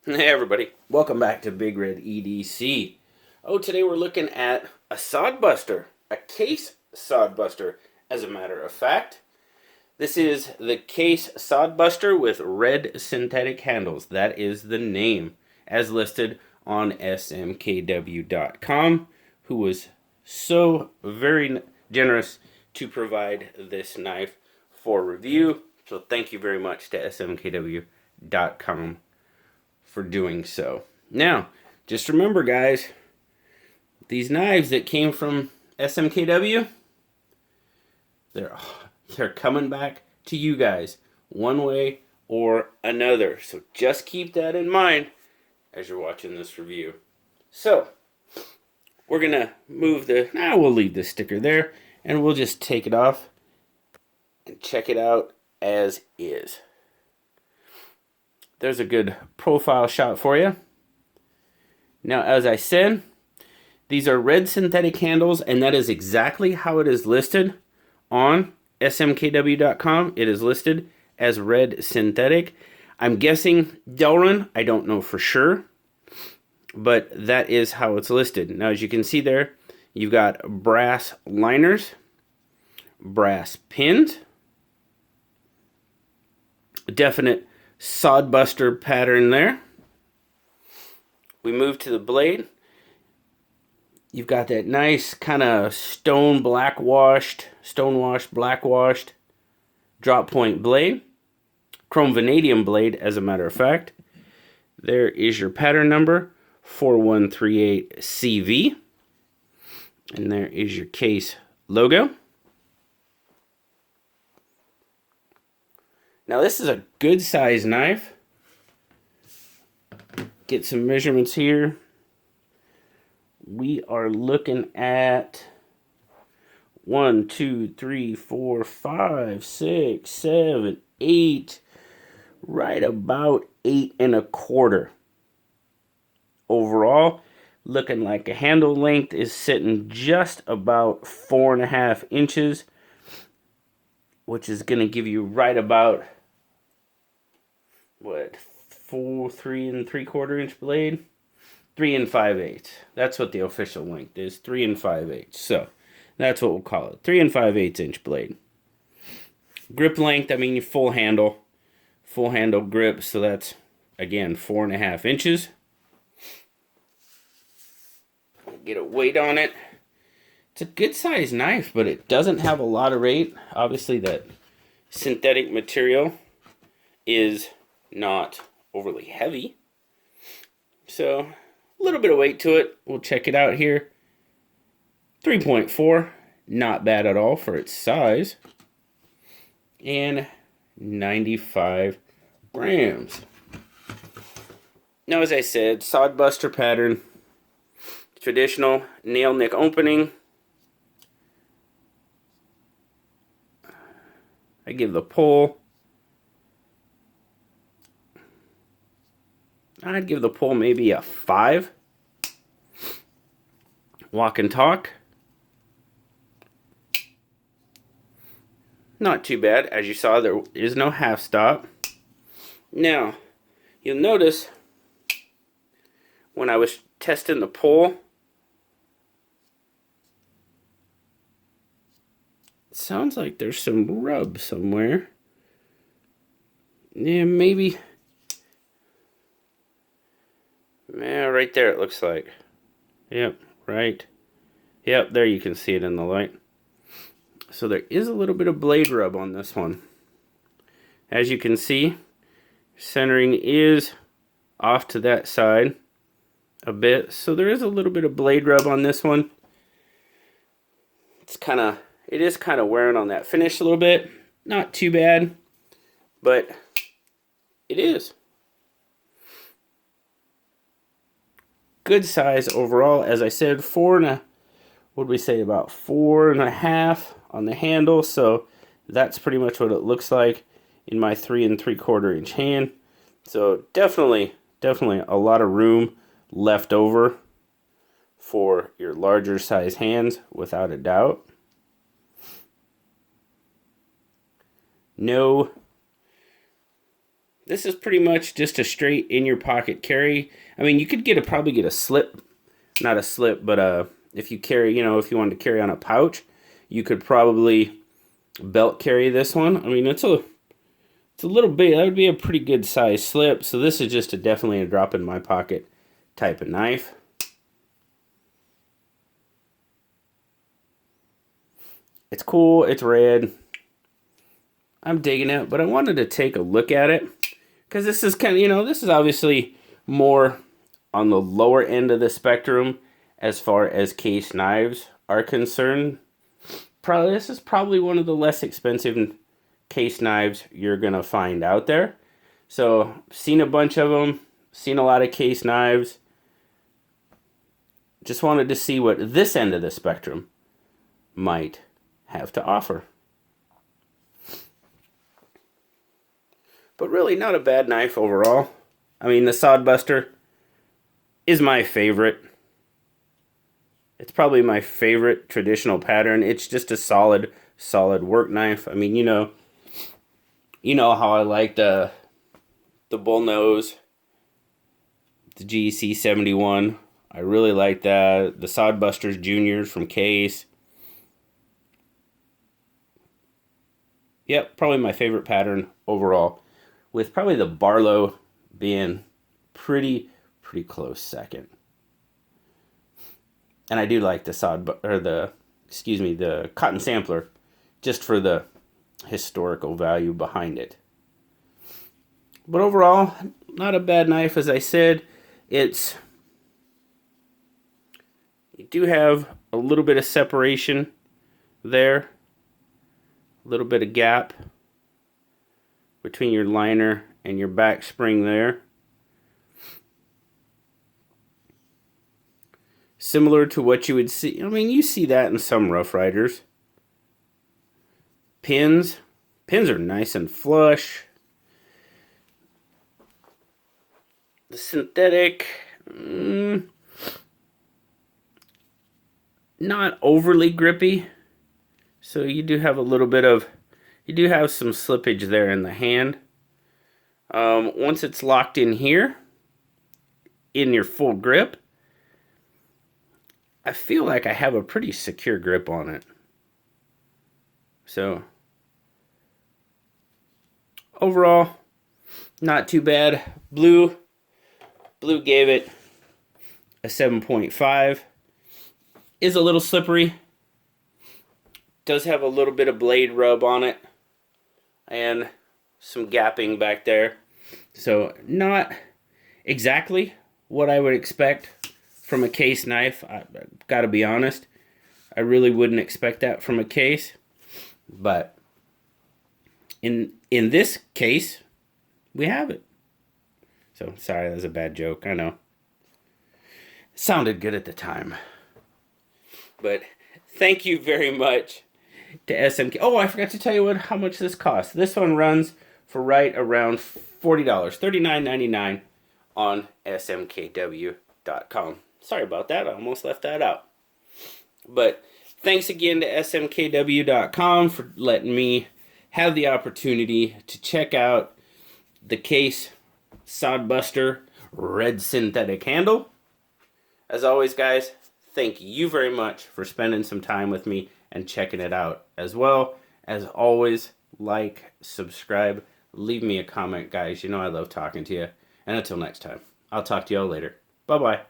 Hey everybody, welcome back to Big Red EDC. Oh, today we're looking at a sod buster, a case sod buster, as a matter of fact. This is the case sod buster with red synthetic handles. That is the name, as listed on smkw.com, who was so very generous to provide this knife for review. So thank you very much to smkw.com for doing so. Now, just remember, guys, these knives that came from SMKW, they're coming back to you guys one way or another. So just keep that in mind as you're watching this review. So, we're gonna move we'll leave the sticker there and we'll just take it off and check it out as is. There's a good profile shot for you. Now, as I said, these are red synthetic handles, and that is exactly how it is listed on smkw.com. It is listed as red synthetic. I'm guessing Delrin, I don't know for sure, but that is how it's listed. Now, as you can see there, you've got brass liners, brass pins, definite sod buster pattern there. We move to the blade. You've got that nice kind of stonewashed, blackwashed drop point blade. Chrome vanadium blade, as a matter of fact. There is your pattern number, 4138CV. And there is your case logo. Now this is a good size knife. Get some measurements here. We are looking at 1, 2, 3, 4, 5, 6, 7, 8, right about 8 1/4. Overall, looking like a handle length is sitting just about 4.5 inches, which is going to give you right about 3 3/4 inch blade, 3 5/8. That's what the official length is, 3 5/8. So that's what we'll call it, 3 5/8 inch blade. Grip length, I mean full handle grip. So that's again 4.5 inches. Get a weight on it. It's a good size knife, but it doesn't have a lot of weight. Obviously, that synthetic material is not overly heavy, so a little bit of weight to it. We'll check it out here. 3.4, not bad at all for its size, and 95 grams. Now, as I said, sod buster pattern, traditional nail nick opening. I give the pull. I'd give the pull maybe a 5. Walk and talk. Not too bad. As you saw, there is no half stop. Now, you'll notice when I was testing the pull, it sounds like there's some rub somewhere. Yeah, maybe. Yeah, right there it looks like. Yep, right. Yep, there you can see it in the light. So there is a little bit of blade rub on this one. As you can see, centering is off to that side a bit. So there is a little bit of blade rub on this one. It is kind of wearing on that finish a little bit. Not too bad, but it is. Good size overall. As I said, what would we say, about 4.5 on the handle. So that's pretty much what it looks like in my 3 3/4 inch hand. So definitely a lot of room left over for your larger size hands, without a doubt. No This is pretty much just a straight in your pocket carry. I mean, you could probably get a slip, not a slip, but if you carry, if you wanted to carry on a pouch, you could probably belt carry this one. I mean, it's a little big. That would be a pretty good size slip. So this is just definitely a drop in my pocket type of knife. It's cool. It's red. I'm digging it, but I wanted to take a look at it because this is kind of, this is obviously more on the lower end of the spectrum as far as case knives are concerned. This is probably one of the less expensive case knives you're gonna find out there. So, seen a bunch of them, seen a lot of case knives. Just wanted to see what this end of the spectrum might have to offer. But really not a bad knife overall. I mean, the Sodbuster is my favorite. It's probably my favorite traditional pattern. It's just a solid work knife. I mean, you know how I like the bull nose, the GEC 71. I really like that. The Sodbusters Juniors from Case. Yep, probably my favorite pattern overall, with probably the Barlow being pretty close second. And I do like the Cotton Sampler, just for the historical value behind it. But overall, not a bad knife. As I said, you do have a little bit of separation there, a little bit of gap between your liner and your back spring there. Similar to what you would see. I mean, you see that in some Rough Riders. Pins are nice and flush. The synthetic, not overly grippy. So you do have some slippage there in the hand. Once it's locked in here, in your full grip, I feel like I have a pretty secure grip on it. So, overall, not too bad. Blue gave it a 7.5. Is a little slippery. Does have a little bit of blade rub on it. And some gapping back there. So, not exactly what I would expect from a case knife. I've got to be honest. I really wouldn't expect that from a case. But in this case, we have it. So, sorry, that was a bad joke. I know. It sounded good at the time. But thank you very much to SMK. Oh, I forgot to tell you how much this costs. This one runs for right around $40, $39.99 on smkw.com. Sorry about that. I almost left that out. But thanks again to smkw.com for letting me have the opportunity to check out the Case Sodbuster red synthetic handle. As always, guys, thank you very much for spending some time with me and checking it out. As well, as always, like, subscribe, leave me a comment, guys. You know I love talking to you. And until next time, I'll talk to y'all later. Bye-bye.